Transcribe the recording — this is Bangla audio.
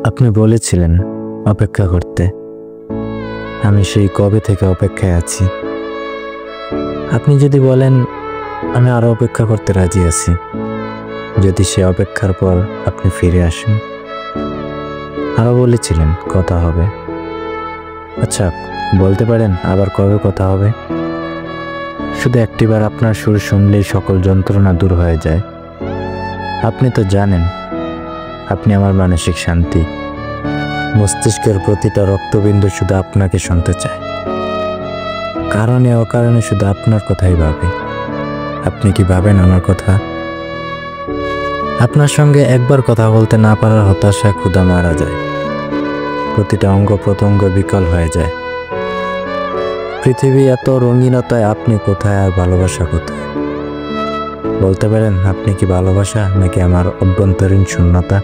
আপনি বলেছিলেন অপেক্ষা করতে। আমি সেই কবে থেকে অপেক্ষায় আছি। আপনি যদি বলেন আমি আরো অপেক্ষা করতে রাজি আছি, যদি সে অপেক্ষার পর আপনি ফিরে আসেন। আরো বলেছিলেন কথা হবে। আচ্ছা, বলতে পারেন আবার কবে কথা হবে? শুধু একটিবার আপনার সুর শুনলেই সকল যন্ত্রণা দূর হয়ে যায়। আপনি তো জানেন আপনি আমার মানসিক শান্তি। মস্তিষ্কের প্রতিটা রক্তবিন্দু শুধু আপনাকে শুনতে চায়। কারণে অকারণে শুধু আপনার কথাই ভাবে। আপনি কি ভাবেন আমার কথা? আপনার সঙ্গে একবার কথা বলতে না পারার হতাশা ক্ষুধা মারা যায়। প্রতিটা অঙ্গ প্রত্যঙ্গ বিকল হয়ে যায়। পৃথিবী এত রঙিনতায় আপনি কোথায় আর ভালোবাসা কোথায়? বলতে পারেন আপনি কি ভালোবাসা নাকি আমার অভ্যন্তরীণ শূন্যতা?